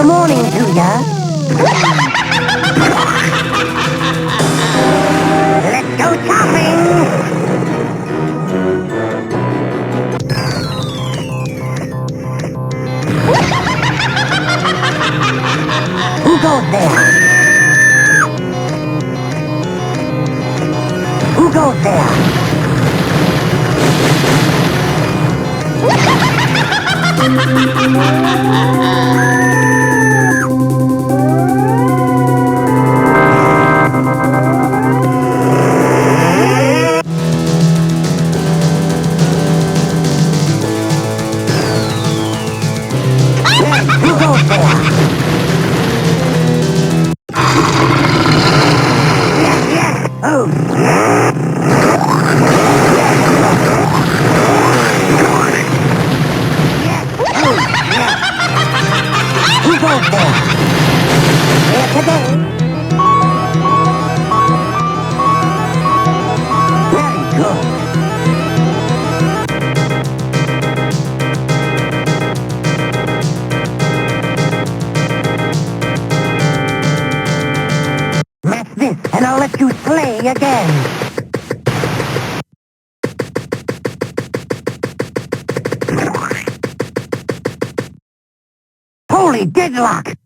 the morning to ya. Let's go shopping. Who goes there? Who goes there? Who goes there? Yes, yes. Oh. Who goes there? Here today. Very good. Match this, and I'll let you slay again. Holy deadlock!